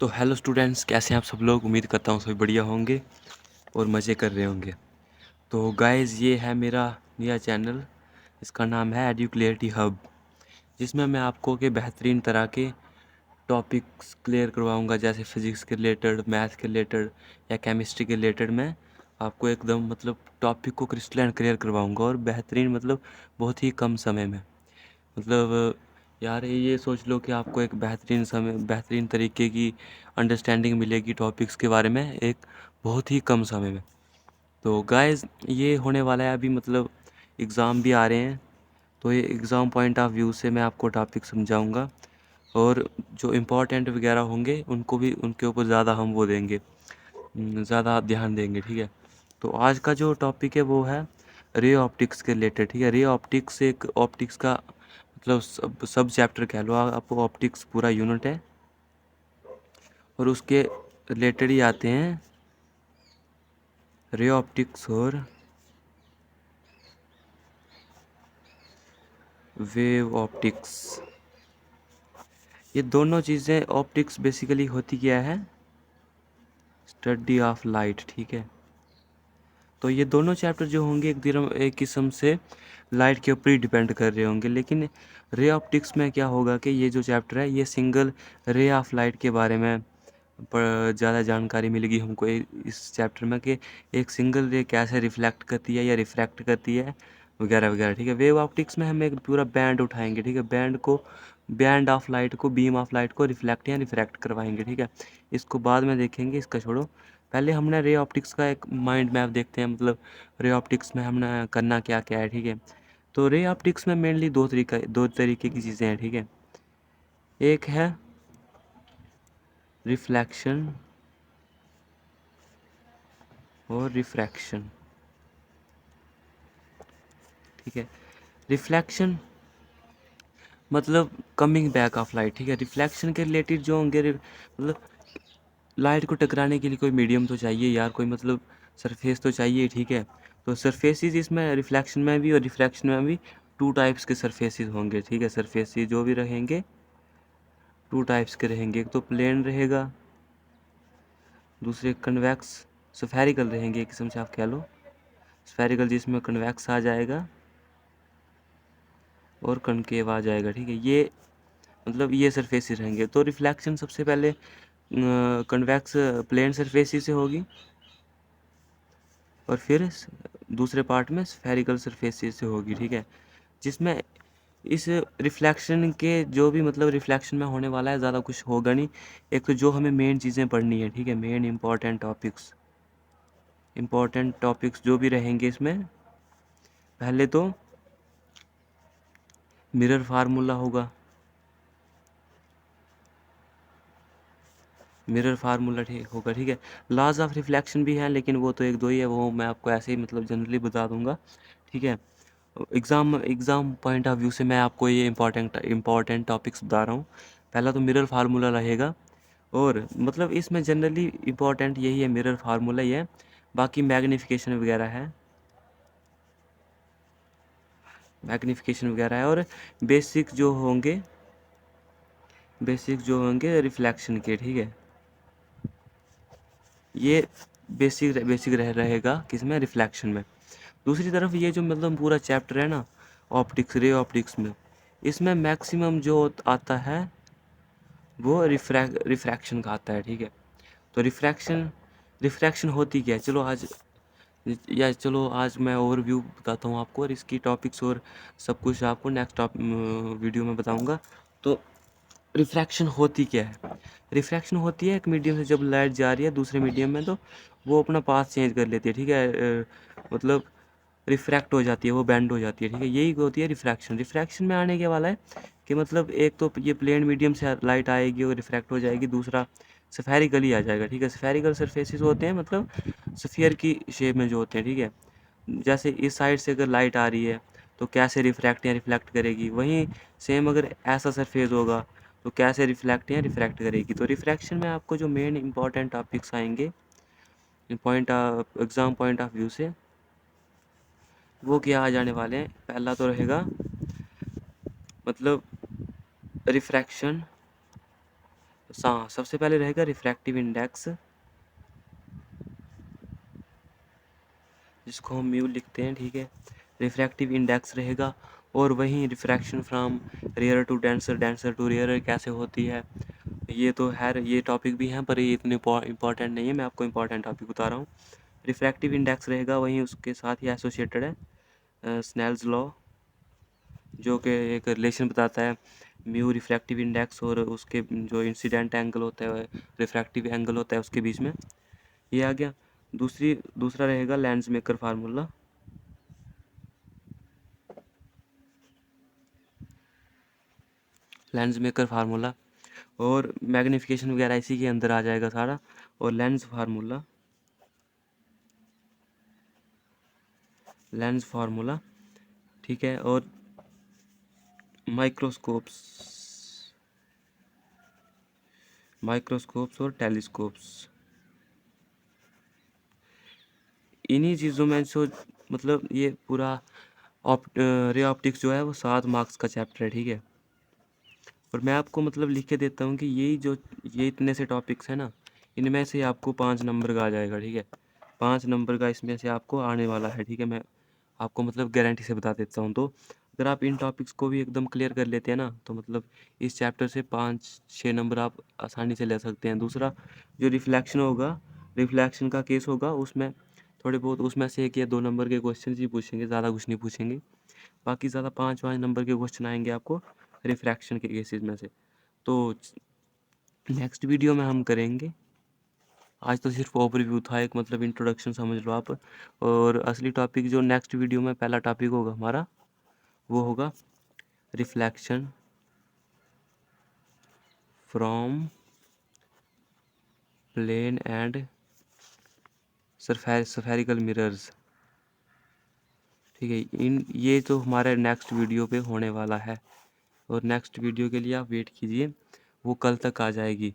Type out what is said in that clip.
तो hello students, कैसे हैं आप सब लोग। उम्मीद करता हूँ सभी बढ़िया होंगे और मज़े कर रहे होंगे। तो गाइस, ये है मेरा नया चैनल। इसका नाम है एडू क्लियरिटी हब, जिसमें मैं आपको के बेहतरीन तरह के टॉपिक्स क्लियर करवाऊंगा, जैसे फिज़िक्स के रिलेटेड, मैथ के रिलेटेड या केमिस्ट्री के रिलेटेड। मैं आपको एकदम टॉपिक को क्रिस्टल क्लियर करवाऊंगा और बेहतरीन बहुत ही कम समय में। यार ये सोच लो कि आपको एक बेहतरीन तरीके की अंडरस्टैंडिंग मिलेगी टॉपिक्स के बारे में एक बहुत ही कम समय में। तो गाइस, ये होने वाला है अभी एग्ज़ाम भी आ रहे हैं, तो ये एग्ज़ाम पॉइंट ऑफ व्यू से मैं आपको टॉपिक समझाऊंगा और जो इम्पोर्टेंट वगैरह होंगे उनको भी उनके ऊपर ज़्यादा हम वो देंगे, ज़्यादा ध्यान देंगे। ठीक है, तो आज का जो टॉपिक है वो है रे ऑप्टिक्स के रिलेटेड। ठीक है, रे ऑप्टिक्स एक ऑप्टिक्स का सब चैप्टर कह लो आप। ऑप्टिक्स पूरा यूनिट है और उसके रिलेटेड ही आते हैं रे ऑप्टिक्स और वेव ऑप्टिक्स। ये दोनों चीज़ें, ऑप्टिक्स बेसिकली होती क्या है, स्टडी ऑफ लाइट। ठीक है, तो ये दोनों चैप्टर जो होंगे एक किस्म से लाइट के ऊपर ही डिपेंड कर रहे होंगे। लेकिन रे ऑप्टिक्स में क्या होगा कि ये जो चैप्टर है ये सिंगल रे ऑफ लाइट के बारे में ज़्यादा जानकारी मिलेगी हमको इस चैप्टर में, कि एक सिंगल रे कैसे रिफ्लेक्ट करती है या रिफ्रैक्ट करती है वगैरह वगैरह। ठीक है, वेव ऑप्टिक्स में हम एक पूरा बैंड उठाएंगे। ठीक है, बैंड ऑफ लाइट को, बीम ऑफ लाइट को रिफ्लेक्ट या रिफ्रैक्ट करवाएंगे। ठीक है, इसको बाद में देखेंगे, इसका छोड़ो। पहले हमने रे ऑप्टिक्स का एक माइंड मैप देखते हैं, रे ऑप्टिक्स में हमने करना क्या क्या है। ठीक है, तो रे ऑप्टिक्स में मेनली दो तरीके की चीज़ें हैं। ठीक है, एक है रिफ्लेक्शन और रिफ्रैक्शन। ठीक है, reflection coming back of light. ठीक है, रिफ्लेक्शन के रिलेटेड जो होंगे लाइट को टकराने के लिए कोई मीडियम तो चाहिए यार, कोई सरफेस तो चाहिए। ठीक है, तो सरफेसेस इसमें रिफ्लेक्शन में भी और रिफ्रैक्शन में भी टू टाइप्स के सरफेसेस होंगे। ठीक है, सरफेसेस जो भी रहेंगे टू टाइप्स के रहेंगे। एक तो प्लेन रहेगा, दूसरे कन्वेक्स स्फेरिकल रहेंगे। एक किस्म से आप कह लो स्फेरिकल, जिसमें कन्वेक्स आ जाएगा और कनकेव आ जाएगा। ठीक है, ये सरफेसेस रहेंगे। तो रिफ्लेक्शन सबसे पहले कन्वेक्स प्लेन सरफेसेस से होगी और फिर दूसरे पार्ट में स्फेरिकल सरफेसेस से होगी। ठीक है, जिसमें इस रिफ्लेक्शन के जो भी रिफ्लेक्शन में होने वाला है, ज़्यादा कुछ होगा नहीं। एक तो जो हमें मेन चीज़ें पढ़नी है, ठीक है, मेन इम्पॉर्टेंट टॉपिक्स जो भी रहेंगे इसमें, पहले तो मिरर फार्मूला होगा। ठीक है, लॉज ऑफ रिफ्लेक्शन भी है, लेकिन वो तो एक दो ही है, वो मैं आपको ऐसे ही जनरली बता दूंगा। ठीक है, एग्ज़ाम पॉइंट ऑफ व्यू से मैं आपको ये इम्पॉर्टेंट टॉपिक्स बता रहा हूँ। पहला तो मिरर फार्मूला रहेगा, और इसमें जनरली इम्पॉर्टेंट यही है, मिरर फार्मूला ही है। बाकी मैग्नीफिकेशन वगैरह है, और बेसिक जो होंगे रिफ्लेक्शन के। ठीक है, ये बेसिक रहेगा किसमें, रिफ्लेक्शन में। दूसरी तरफ ये जो पूरा चैप्टर है ना, रे ऑप्टिक्स में, इसमें मैक्सिमम जो आता है वो रिफ्रैक्शन का आता है। ठीक है, तो रिफ्रैक्शन होती क्या है, चलो आज मैं ओवरव्यू बताता हूँ आपको, और इसकी टॉपिक्स और सब कुछ आपको नेक्स्ट वीडियो में बताऊँगा। तो रिफ्रैक्शन होती क्या है, रिफ्रैक्शन होती है एक मीडियम से जब लाइट जा रही है दूसरे मीडियम में, तो वो अपना पाथ चेंज कर लेती है। ठीक है, रिफ्रैक्ट हो जाती है, वो बेंड हो जाती है। ठीक है, यही होती है रिफ्रैक्शन। रिफ्रैक्शन में आने के वाला है कि एक तो ये प्लेन मीडियम से लाइट आएगी और रिफ्रैक्ट हो जाएगी, दूसरा स्फेरिकली आ जाएगा। ठीक है, स्फेरिकल सरफेसेस होते हैं स्फीयर की शेप में जो होते हैं। ठीक है, जैसे इस साइड से अगर लाइट आ रही है तो कैसे रिफ्रैक्ट या रिफ्लेक्ट करेगी, वहीं सेम अगर ऐसा सरफेस होगा तो कैसे रिफ्लेक्ट या रिफ्रैक्ट करेगी। तो रिफ्रैक्शन में आपको जो मेन इंपॉर्टेंट टॉपिक्स आएंगे एग्ज़ाम पॉइंट ऑफ व्यू से, वो क्या आ जाने वाले हैं। पहला तो रहेगा रिफ्रैक्शन, सबसे पहले रहेगा रिफ्रैक्टिव इंडेक्स, जिसको हम म्यू लिखते हैं, ठीक है। रिफ्रैक्टिव इंडेक्स रहेगा, और वहीं refraction from rare to denser, denser to rare कैसे होती है, ये तो है, ये टॉपिक भी हैं पर ये इतने इंपॉर्टेंट नहीं है, मैं आपको इंपॉर्टेंट टॉपिक बता रहा हूँ। रिफ्रैक्टिव इंडेक्स रहेगा, वहीं उसके साथ ही एसोसिएटेड है स्नेल्स लॉ, जो कि एक रिलेशन बताता है म्यू रिफ्रैक्टिव इंडेक्स और उसके जो इंसिडेंट एंगल होता है, रिफ्रैक्टिव एंगल होता है उसके बीच में, ये आ गया। दूसरा रहेगा lens maker formula, lens maker formula, और मैग्नीफिकेशन वगैरह इसी के अंदर आ जाएगा सारा, और लेंस फार्मूला, ठीक है। और माइक्रोस्कोप्स और टेलीस्कोप्स, इन्हीं चीज़ों में जो मतलब ये पूरा रे ऑप्टिक्स जो है वो 7 मार्क्स का चैप्टर है, ठीक है। और मैं आपको मतलब लिख के देता हूँ कि ये इतने से टॉपिक्स हैं ना, इनमें से आपको 5 नंबर का आ जाएगा, ठीक है। 5 नंबर का इसमें से आपको आने वाला है, ठीक है। मैं आपको मतलब गारंटी से बता देता हूँ। तो अगर आप इन टॉपिक्स को भी एकदम क्लियर कर लेते हैं ना, तो मतलब इस चैप्टर से 5-6 नंबर आप आसानी से ले सकते हैं। दूसरा जो रिफ्लेक्शन का केस होगा, उसमें थोड़े बहुत उसमें से 1 या 2 नंबर के क्वेश्चन ही पूछेंगे, ज़्यादा कुछ नहीं पूछेंगे। बाकी ज़्यादा 5-5 नंबर के क्वेश्चन आएंगे आपको रिफ्रैक्शन के केसेस में से। तो नेक्स्ट वीडियो में हम करेंगे, आज तो सिर्फ ओवरव्यू था, एक मतलब इंट्रोडक्शन समझ लो आप। और असली टॉपिक जो नेक्स्ट वीडियो में पहला टॉपिक होगा हमारा, वो होगा reflection from plane and spherical mirrors, ठीक है। ये तो हमारे नेक्स्ट वीडियो पे होने वाला है, और नेक्स्ट वीडियो के लिए आप वेट कीजिए, वो कल तक आ जाएगी।